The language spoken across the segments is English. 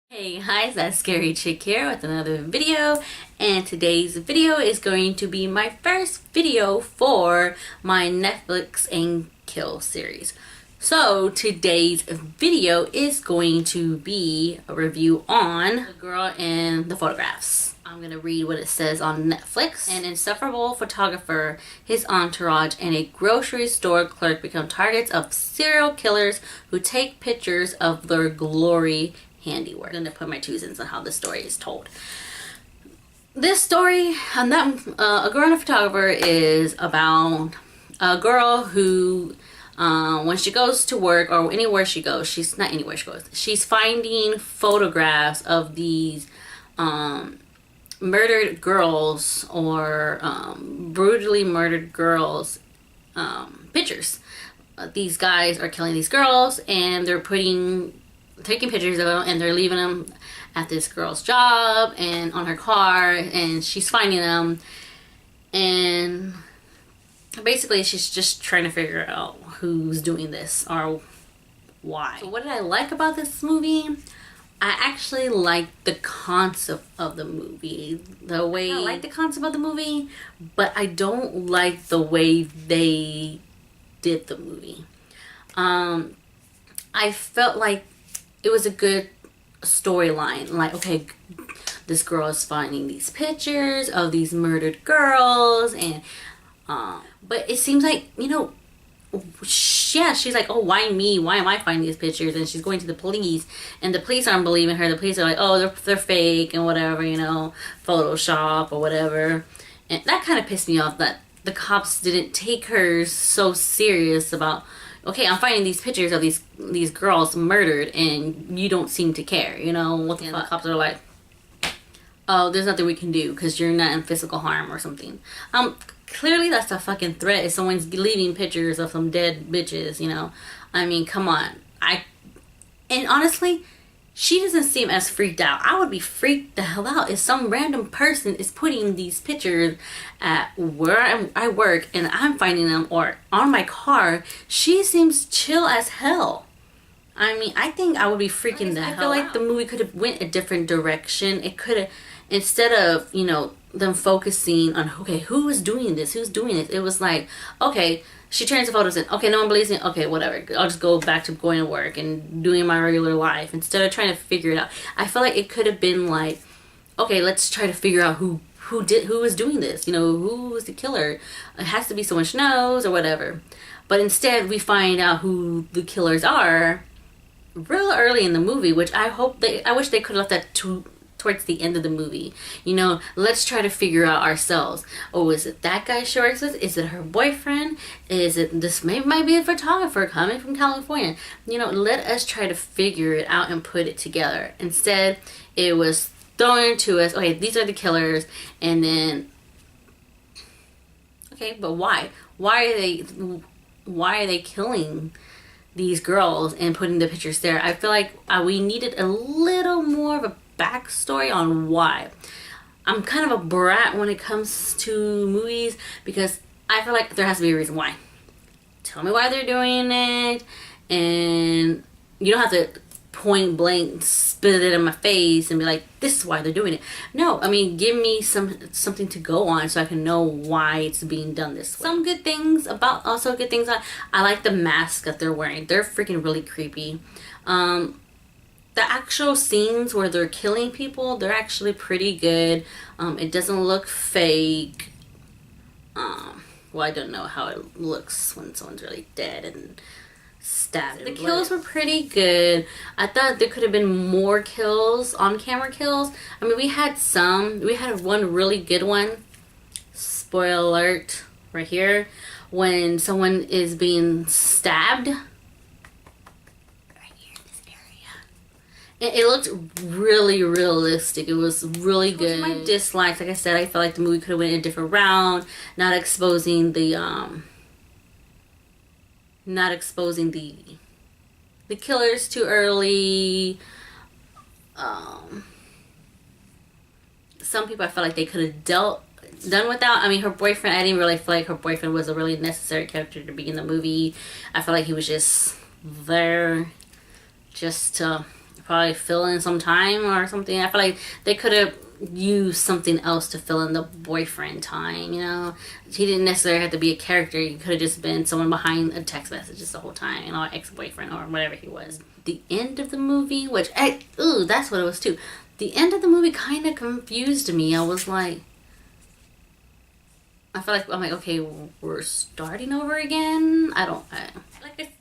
Hey guys, that's Scary Chick here with another video, and today's video is going to be my first video for my Netflix and Kill series. So today's video is going to be a review on The Girl in the Photographs. I'm going to read what it says on Netflix. An insufferable photographer, his entourage, and a grocery store clerk become targets of serial killers who take pictures of their glory handiwork. I'm gonna put my 2 cents on how this story is told. This story, A Girl and a Photographer, is about a girl who, when she goes to work or anywhere she goes, she's not anywhere she goes, she's finding photographs of these murdered girls or brutally murdered girls, pictures. These guys are killing these girls and they're taking pictures of them, and they're leaving them at this girl's job and on her car, and she's finding them, and basically she's just trying to figure out who's doing this or why. So what did I like about this movie? I actually like the concept of the movie. I like the concept of the movie, but I don't like the way they did the movie. I felt like it was a good storyline. Like, okay, this girl is finding these pictures of these murdered girls, and but it seems like, you know, yeah, she's like, oh, why me? Why am I finding these pictures? And she's going to the police, and the police aren't believing her. The police are like, oh, they're fake and whatever, you know, Photoshop or whatever. And that kind of pissed me off, that the cops didn't take her so serious about, okay, I'm finding these pictures of these girls murdered, and you don't seem to care, you know? What the fuck? The cops are like, oh, there's nothing we can do because you're not in physical harm or something. Clearly that's a fucking threat if someone's leaving pictures of some dead bitches, you know? I mean, come on. And honestly, she doesn't seem as freaked out. I would be freaked the hell out if some random person is putting these pictures at where I work and I'm finding them, or on my car. She seems chill as hell. I mean, I think I would be freaking the hell out. I feel like the movie could have went a different direction. It could have, instead of, you know, them focusing on, okay, who is doing this? Who's doing this? It was like, okay, she turns the photos in. Okay, no one believes me. Okay, whatever. I'll just go back to going to work and doing my regular life instead of trying to figure it out. I feel like it could have been like, okay, let's try to figure out who is doing this. You know, who is the killer? It has to be someone she knows or whatever. But instead, we find out who the killers are real early in the movie, which I wish they could have left that towards the end of the movie. You know, let's try to figure out ourselves. Oh, is it that guy she works with? Is it her boyfriend? Is it this? Might be a photographer coming from California. You know, let us try to figure it out and put it together. Instead, it was thrown to us, okay, these are the killers, and then, okay, but why? Why are they killing these girls and putting the pictures there? I feel like we needed a little more of a backstory on why. I'm kind of a brat when it comes to movies because I feel like there has to be a reason why. Tell me why they're doing it, and you don't have to point blank spit it in my face and be like, this is why they're doing it. No, I mean, give me something to go on so I can know why it's being done this way. Some good things about, I like the masks that they're wearing. They're freaking really creepy. The actual scenes where they're killing people, they're actually pretty good. It doesn't look fake. Well, I don't know how it looks when someone's really dead and stabbed. The kills were pretty good. I thought there could have been more kills, on-camera kills. I mean, we had some. We had one really good one. Spoiler alert, right here. When someone is being stabbed. It looked really realistic. It was really good. My dislikes, like I said, I felt like the movie could have went a different route, not exposing the killers too early. Some people I felt like they could have done without. I mean, her boyfriend, I didn't really feel like her boyfriend was a really necessary character to be in the movie. I felt like he was just there just to probably fill in some time or something. I feel like they could have used something else to fill in the boyfriend time, you know. He didn't necessarily have to be a character. He could have just been someone behind a text messages the whole time, you know, ex-boyfriend or whatever he was. The end of the movie, which that's what it was too. The end of the movie kind of confused me. I was like, I'm like, okay, we're starting over again.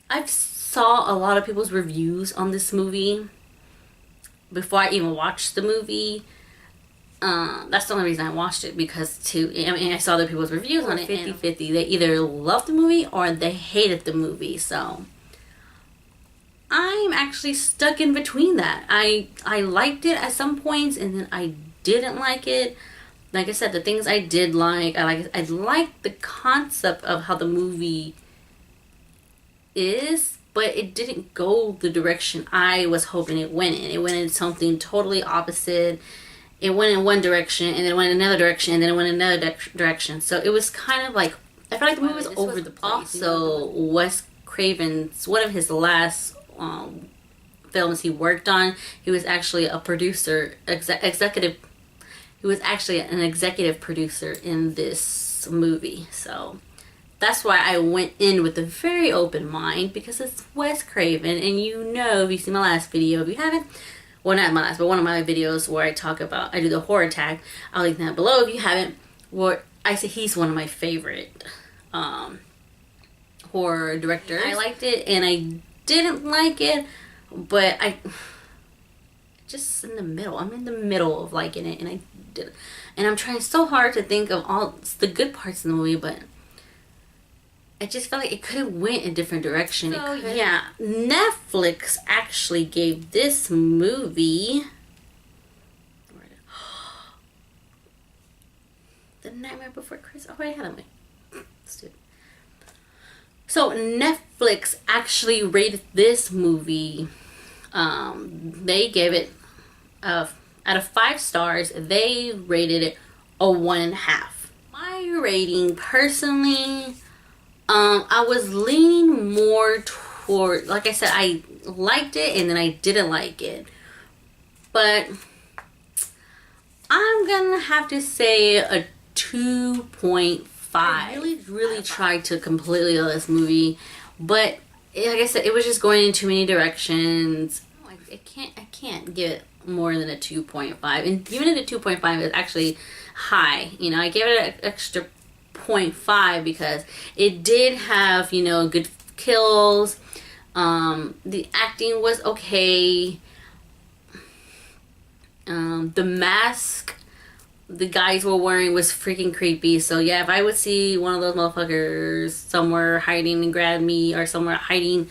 I've saw a lot of people's reviews on this movie before I even watched the movie. That's the only reason I watched it, because I saw other people's reviews on it. 50-50. They either loved the movie or they hated the movie. So I'm actually stuck in between that. I liked it at some points, and then I didn't like it. Like I said, the things I did like, I liked the concept of how the movie is, but it didn't go the direction I was hoping it went in. It went in something totally opposite. It went in one direction, and then it went in another direction, and then it went in another direction. So it was kind of like, I feel like the movie was over the place. Also, Wes Craven's, one of his last films he worked on, he was actually a producer, executive. He was actually an executive producer in this movie. So that's why I went in with a very open mind, because it's Wes Craven, and you know, if you've seen my last video, if you haven't, well, not my last, but one of my videos where I do the horror tag, I'll link that below if you haven't, where I say he's one of my favorite horror directors. I liked it and I didn't like it, but just in the middle. I'm in the middle of liking it, and I did, and I'm trying so hard to think of all the good parts in the movie, but I just felt like it could have went a different direction. So, yeah, Netflix actually gave this movie The Nightmare Before Christmas. Oh, wait, hold on. Stupid. So Netflix actually rated this movie. They gave it out of 5 stars. They rated it a 1.5. My rating, personally, I was leaning more toward, like I said, I liked it and then I didn't like it. But I'm gonna have to say a 2.5. I really tried to completely love this movie, but like I said, it was just going in too many directions. I can't give it more than a 2.5, and giving it a 2.5 is actually high. You know, I gave it an extra 0.5 because it did have, you know, good kills. The acting was okay. The mask the guys were wearing was freaking creepy. So yeah, if I would see one of those motherfuckers somewhere hiding and grab me, or somewhere hiding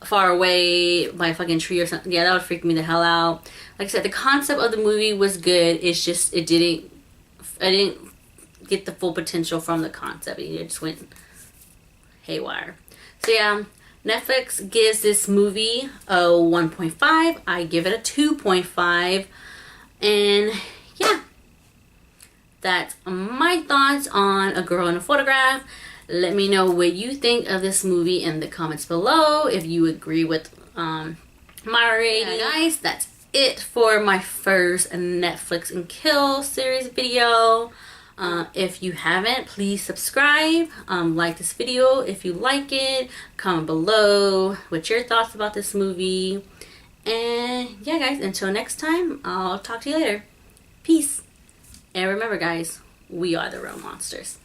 far away by a fucking tree or something, yeah, that would freak me the hell out. Like I said, the concept of the movie was good. It's just I didn't get the full potential from the concept. It just went haywire. So yeah, Netflix gives this movie a 1.5. I give it a 2.5. And yeah, that's my thoughts on A Girl in a Photograph. Let me know what you think of this movie in the comments below, if you agree with my rating. Yeah, guys, that's it for my first Netflix and Kill series video. If you haven't, please subscribe, like this video if you like it, comment below what your thoughts about this movie. And yeah, guys, until next time, I'll talk to you later. Peace. And remember, guys, we are the real monsters.